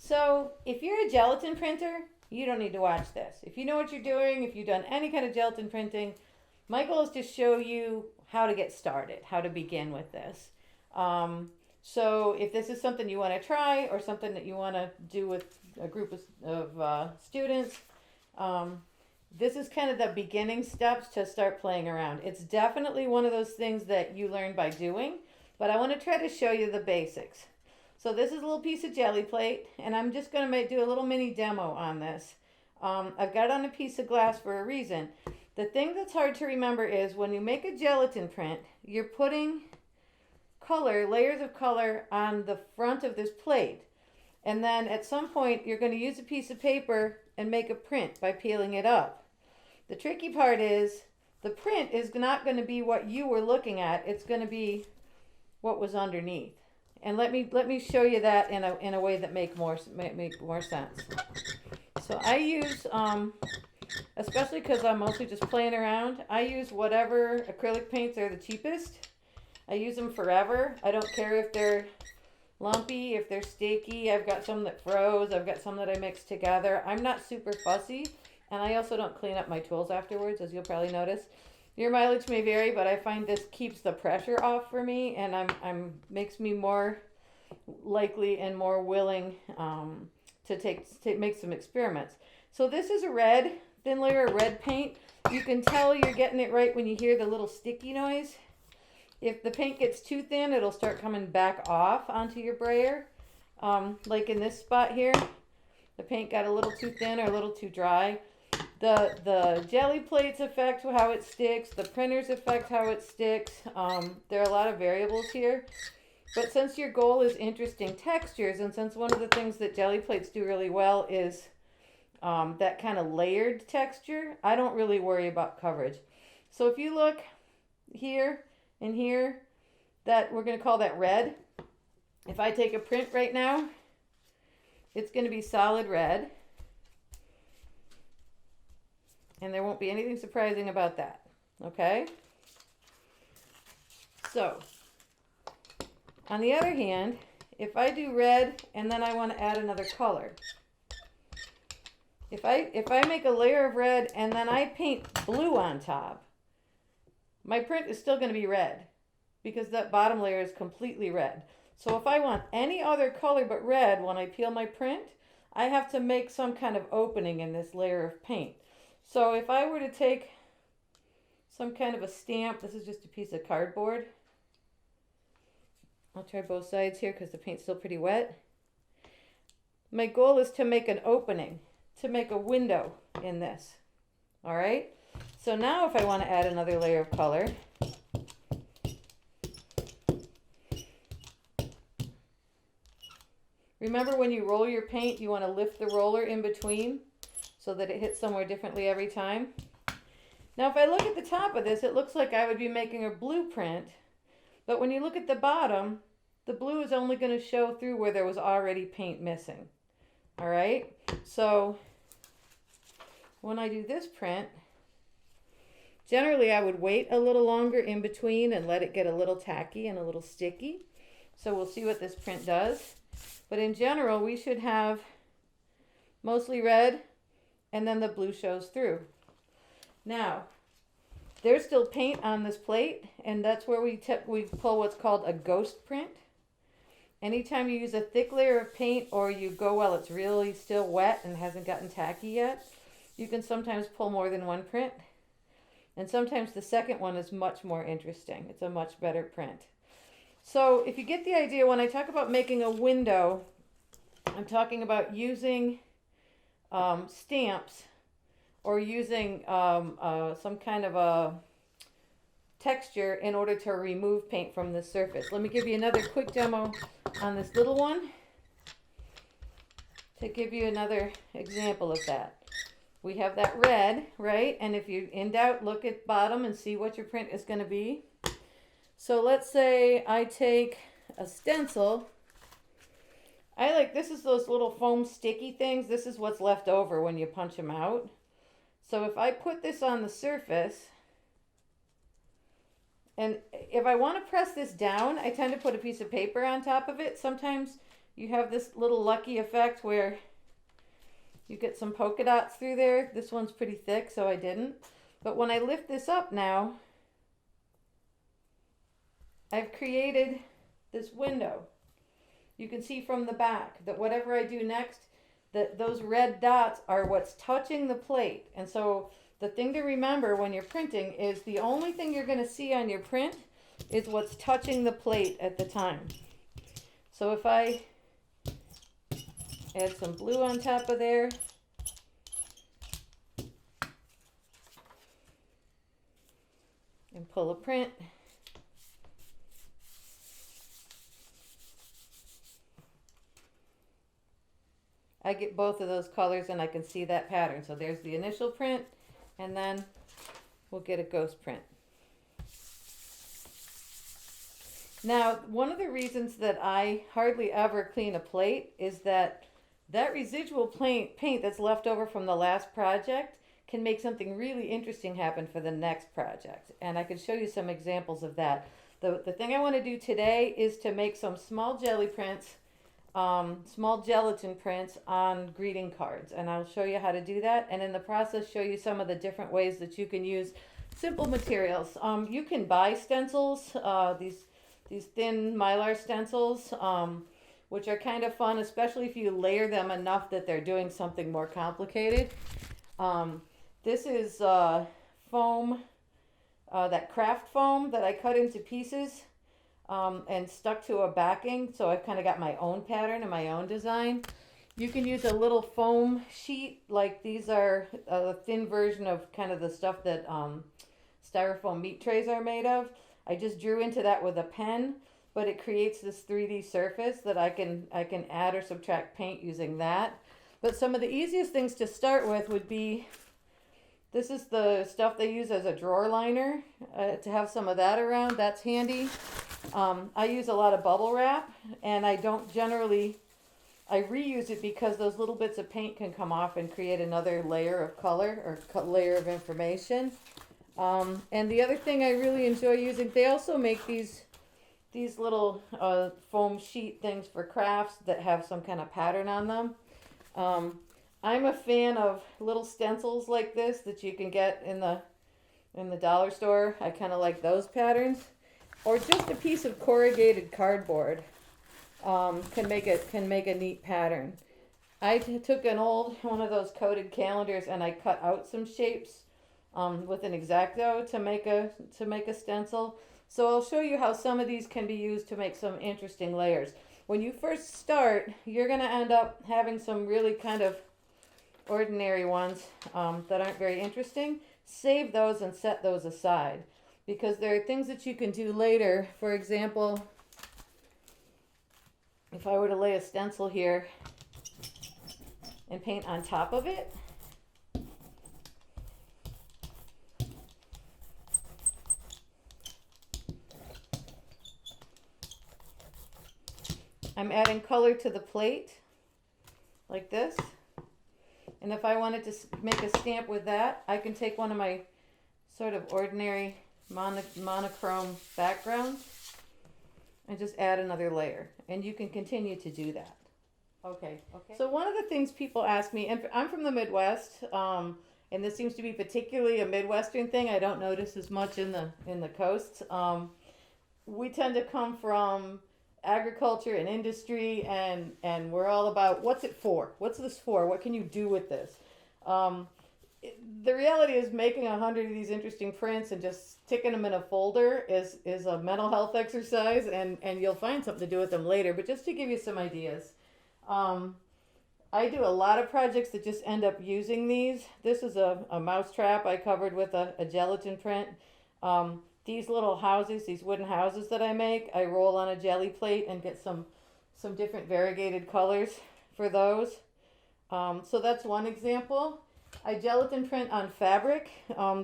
So if you're a gelatin printer, you don't need to watch this. If you know what you're doing, if you've done any kind of gelatin printing, my goal is to show you how to get started, how to begin with this. So if this is something you want to try or something that you want to do with a group of students, this is kind of the beginning steps to start playing around. It's definitely one of those things that you learn by doing, but I want to try to show you the basics. So this is a little piece of jelly plate, and I'm just going to do a little mini demo on this. I've got it on a piece of glass for a reason. The thing that's hard to remember is when you make a gelatin print, you're putting layers of color on the front of this plate. And then at some point, you're going to use a piece of paper and make a print by peeling it up. The tricky part is the print is not going to be what you were looking at. It's going to be what was underneath. And let me show you that in a way that make more sense. So I use, especially because I'm mostly just playing around, I use whatever acrylic paints are the cheapest. I use them forever. I don't care if they're lumpy, if they're sticky. I've got some that froze. I've got some that I mix together. I'm not super fussy, and I also don't clean up my tools afterwards, as you'll probably notice. Your mileage may vary, but I find this keeps the pressure off for me, and makes me more likely and more willing to make some experiments. So this is a thin layer of red paint. You can tell you're getting it right when you hear the little sticky noise. If the paint gets too thin, it'll start coming back off onto your brayer. Like in this spot here, the paint got a little too thin or a little too dry. The jelly plates affect how it sticks. The printers affect how it sticks. There are a lot of variables here. But since your goal is interesting textures, and since one of the things that jelly plates do really well is that kind of layered texture, I don't really worry about coverage. So if you look here and here, that we're going to call that red. If I take a print right now, it's going to be solid red. And there won't be anything surprising about that. Okay? So, on the other hand, if I do red and then I want to add another color. If I make a layer of red and then I paint blue on top, my print is still going to be red because that bottom layer is completely red. So if I want any other color but red when I peel my print, I have to make some kind of opening in this layer of paint. So if I were to take some kind of a stamp, this is just a piece of cardboard. I'll try both sides here because the paint's still pretty wet. My goal is to make an opening, to make a window in this. All right? So now if I want to add another layer of color, remember when you roll your paint, you want to lift the roller in between so that it hits somewhere differently every time. Now if I look at the top of this, it looks like I would be making a blueprint, but when you look at the bottom, the blue is only going to show through where there was already paint missing. All right? So when I do this print, generally I would wait a little longer in between and let it get a little tacky and a little sticky. So we'll see what this print does. But in general, we should have mostly red and then the blue shows through. Now, there's still paint on this plate, and that's where we pull what's called a ghost print. Anytime you use a thick layer of paint or you go while it's really still wet and hasn't gotten tacky yet, you can sometimes pull more than one print. And sometimes the second one is much more interesting. It's a much better print. So if you get the idea, when I talk about making a window, I'm talking about using stamps or using some kind of a texture in order to remove paint from the surface. Let me give you another quick demo on this little one to give you another example of that. We have that red, right? And if you're in doubt, look at bottom and see what your print is going to be. So let's say I take a stencil. This is those little foam sticky things. This is what's left over when you punch them out. So if I put this on the surface, and if I want to press this down, I tend to put a piece of paper on top of it. Sometimes you have this little lucky effect where you get some polka dots through there. This one's pretty thick, so I didn't. But when I lift this up now, I've created this window. You can see from the back that whatever I do next, that those red dots are what's touching the plate. And so the thing to remember when you're printing is the only thing you're going to see on your print is what's touching the plate at the time. So if I add some blue on top of there, and pull a print, I get both of those colors and I can see that pattern. So there's the initial print, and then we'll get a ghost print. Now, one of the reasons that I hardly ever clean a plate is that residual paint that's left over from the last project can make something really interesting happen for the next project. And I can show you some examples of that. The thing I want to do today is to make some small jelly prints, small gelatin prints on greeting cards. And I'll show you how to do that. And in the process, show you some of the different ways that you can use simple materials. You can buy stencils, these thin mylar stencils, which are kind of fun, especially if you layer them enough that they're doing something more complicated. This is foam, that craft foam that I cut into pieces and stuck to a backing. So I've kind of got my own pattern and my own design. You can use a little foam sheet, like these are a thin version of kind of the stuff that styrofoam meat trays are made of. I just drew into that with a pen, but it creates this 3D surface that I can add or subtract paint using that. But some of the easiest things to start with would be, this is the stuff they use as a drawer liner, to have some of that around. That's handy. I use a lot of bubble wrap, and I don't generally, I reuse it because those little bits of paint can come off and create another layer of color or layer of information. And the other thing I really enjoy using, they also make these little foam sheet things for crafts that have some kind of pattern on them. I'm a fan of little stencils like this that you can get in the dollar store. I kind of like those patterns. Or just a piece of corrugated cardboard can make a neat pattern. I took an old one of those coated calendars and I cut out some shapes with an X-Acto to make a stencil. So I'll show you how some of these can be used to make some interesting layers. When you first start, you're going to end up having some really kind of ordinary ones that aren't very interesting. Save those and set those aside, because there are things that you can do later. For example, if I were to lay a stencil here and paint on top of it, I'm adding color to the plate like this. And if I wanted to make a stamp with that, I can take one of my sort of ordinary monochrome backgrounds and just add another layer. And you can continue to do that. Okay. So one of the things people ask me, and I'm from the Midwest, and this seems to be particularly a Midwestern thing. I don't notice as much in the coasts. We tend to come from agriculture and industry, and we're all about, what's it for? What's this for? What can you do with this? The reality is, making 100 of these interesting prints and just sticking them in a folder is a mental health exercise, and you'll find something to do with them later. But just to give you some ideas, I do a lot of projects that just end up using these. This is a mouse trap I covered with a gelatin print. These little houses, these wooden houses that I make, I roll on a jelly plate and get some different variegated colors for those. So that's one example. I gelatin print on fabric.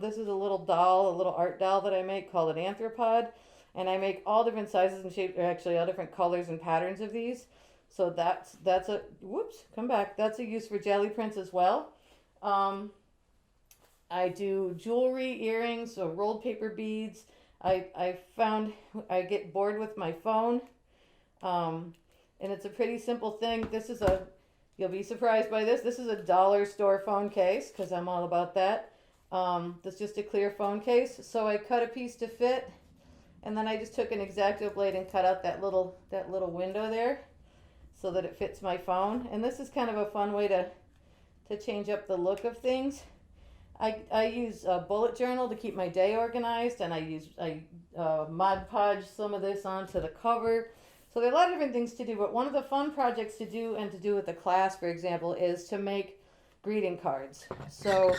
This is a little doll, a little art doll that I make called an anthropod. And I make all different sizes and shapes, or actually all different colors and patterns of these. So that's a, that's a use for jelly prints as well. I do jewelry, earrings, so rolled paper beads. I found I get bored with my phone. And it's a pretty simple thing. You'll be surprised by this. This is a dollar store phone case because I'm all about that. That's just a clear phone case. So I cut a piece to fit, and then I just took an X-Acto blade and cut out that little window there so that it fits my phone. And this is kind of a fun way to change up the look of things. I use a bullet journal to keep my day organized, and I Mod Podge some of this onto the cover. So there are a lot of different things to do, but one of the fun projects to do and to do with the class, for example, is to make greeting cards. So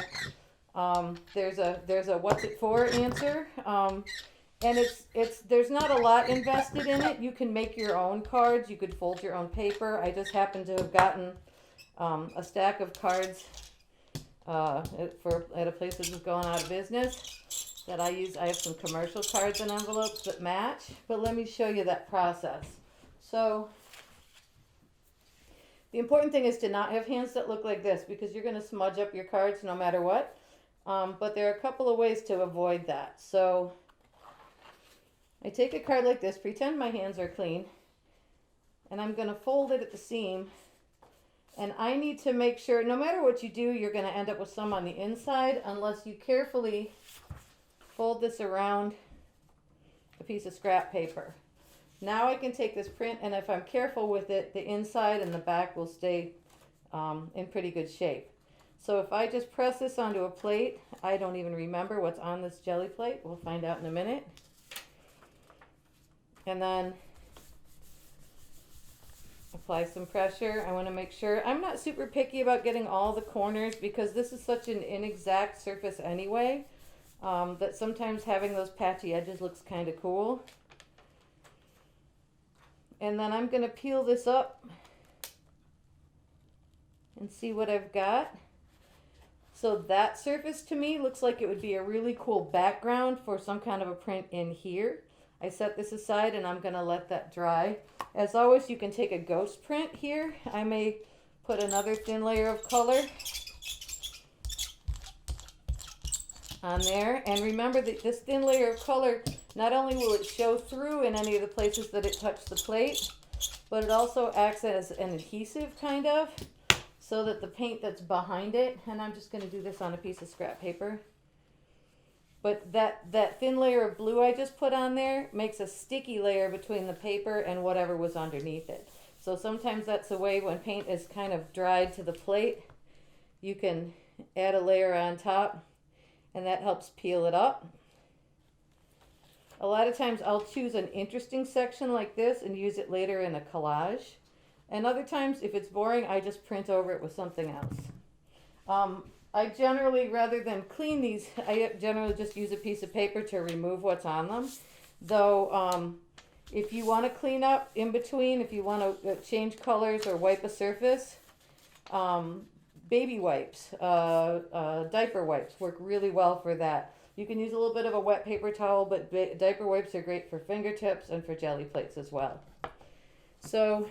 there's a what's it for answer, and there's not a lot invested in it. You can make your own cards. You could fold your own paper. I just happen to have gotten a stack of cards at a place that was going out of business that I use. I have some commercial cards and envelopes that match, but let me show you that process. So the important thing is to not have hands that look like this because you're going to smudge up your cards no matter what. But there are a couple of ways to avoid that. So I take a card like this, pretend my hands are clean, and I'm going to fold it at the seam. And I need to make sure, no matter what you do, you're going to end up with some on the inside unless you carefully fold this around a piece of scrap paper. Now I can take this print, and if I'm careful with it, the inside and the back will stay in pretty good shape. So if I just press this onto a plate, I don't even remember what's on this jelly plate. We'll find out in a minute. And then apply some pressure. I want to make sure. I'm not super picky about getting all the corners because this is such an inexact surface anyway, that sometimes having those patchy edges looks kind of cool. And then I'm going to peel this up and see what I've got. So that surface to me looks like it would be a really cool background for some kind of a print in here. I set this aside and I'm going to let that dry. As always, you can take a ghost print here. I may put another thin layer of color on there. And remember that this thin layer of color, not only will it show through in any of the places that it touched the plate, but it also acts as an adhesive kind of, so that the paint that's behind it, and I'm just going to do this on a piece of scrap paper, but that thin layer of blue I just put on there makes a sticky layer between the paper and whatever was underneath it. So sometimes that's a way when paint is kind of dried to the plate, you can add a layer on top, and that helps peel it up. A lot of times I'll choose an interesting section like this and use it later in a collage. And other times, if it's boring, I just print over it with something else. I generally, rather than clean these, I generally just use a piece of paper to remove what's on them. Though, if you want to clean up in between, if you want to change colors or wipe a surface, baby wipes, diaper wipes work really well for that. You can use a little bit of a wet paper towel, but diaper wipes are great for fingertips and for jelly plates as well. So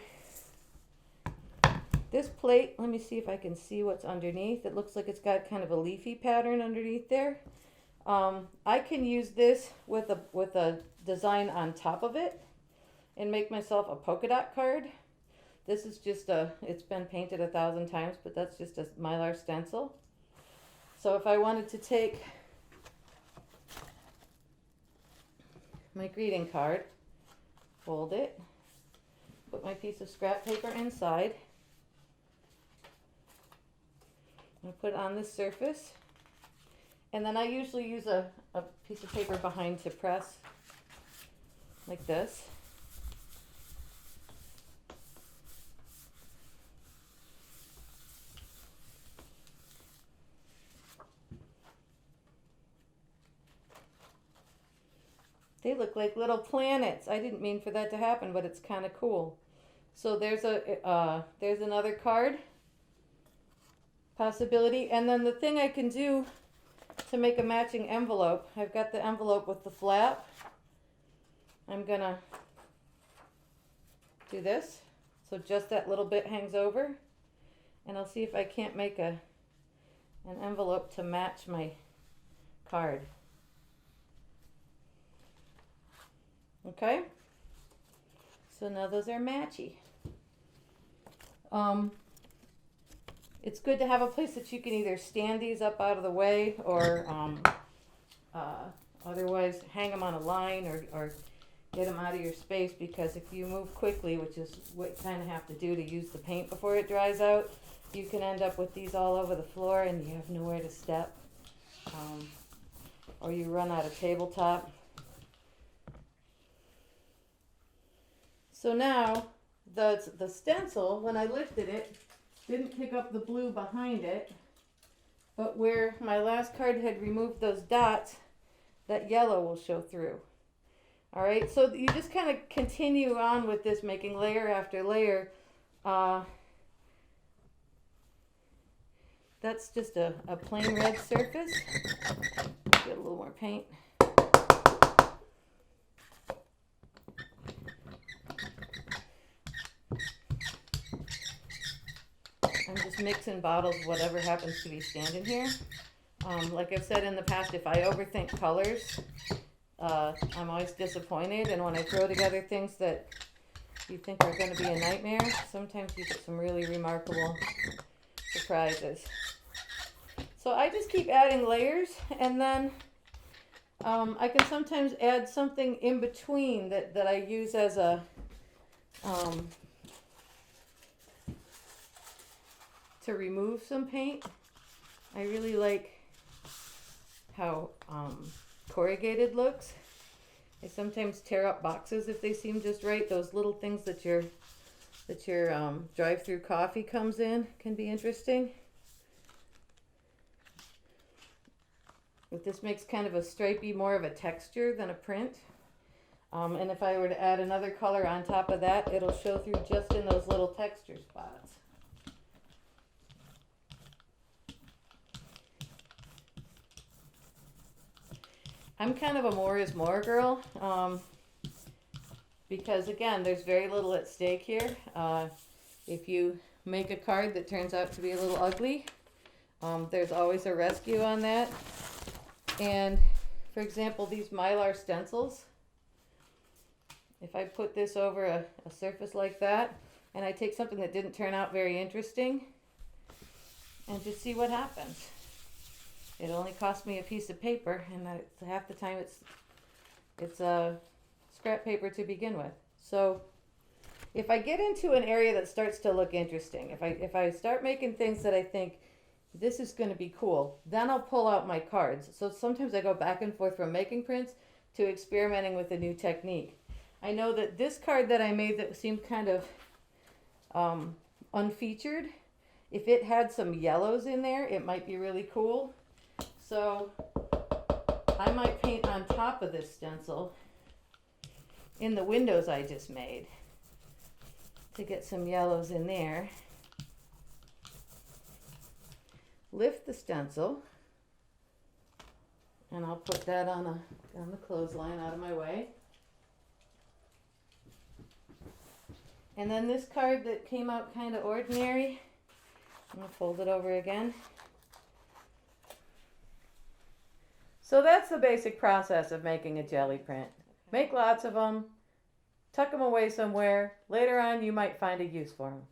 this plate, let me see if I can see what's underneath. It looks like it's got kind of a leafy pattern underneath there. I can use this with a design on top of it and make myself a polka dot card. This is just it's been painted 1,000 times, but that's just a Mylar stencil. So if I wanted to take my greeting card, fold it, put my piece of scrap paper inside, I put it on this surface, and then I usually use a piece of paper behind to press like this. They look like little planets. I didn't mean for that to happen, but it's kind of cool. So there's another card possibility. And then the thing I can do to make a matching envelope, I've got the envelope with the flap. I'm gonna do this. So just that little bit hangs over. And I'll see if I can't make an envelope to match my card. Okay, so now those are matchy. Um, it's good to have a place that you can either stand these up out of the way or otherwise hang them on a line or get them out of your space, because if you move quickly, which is what you kind of have to do to use the paint before it dries out, you can end up with these all over the floor and you have nowhere to step, or you run out of tabletop. So now the stencil, when I lifted it, didn't pick up the blue behind it, but where my last card had removed those dots, that yellow will show through. All right, so you just kind of continue on with this, making layer after layer. That's just a plain red surface. Get a little more paint. I'm just mixing bottles, whatever happens to be standing here. Like I've said in the past, if I overthink colors, I'm always disappointed. And when I throw together things that you think are going to be a nightmare, sometimes you get some really remarkable surprises. So I just keep adding layers, and then I can sometimes add something in between that I use as a to remove some paint. I really like how corrugated looks. I sometimes tear up boxes if they seem just right. Those little things that your drive-through coffee comes in can be interesting. But this makes kind of a stripey, more of a texture than a print. And if I were to add another color on top of that, it'll show through just in those little texture spots. I'm kind of a more is more girl, because again, there's very little at stake here. If you make a card that turns out to be a little ugly, there's always a rescue on that. And for example, these Mylar stencils, if I put this over a surface like that, and I take something that didn't turn out very interesting, and just see what happens. It only cost me a piece of paper, and half the time it's scrap paper to begin with. So if I get into an area that starts to look interesting, if I start making things that I think this is going to be cool, then I'll pull out my cards. So sometimes I go back and forth from making prints to experimenting with a new technique. I know that this card that I made that seemed kind of unfeatured, if it had some yellows in there, it might be really cool. So I might paint on top of this stencil in the windows I just made to get some yellows in there. Lift the stencil, and I'll put that on the clothesline out of my way. And then this card that came out kind of ordinary, I'm going to fold it over again. So that's the basic process of making a jelly print. Make lots of them, tuck them away somewhere. Later on, you might find a use for them.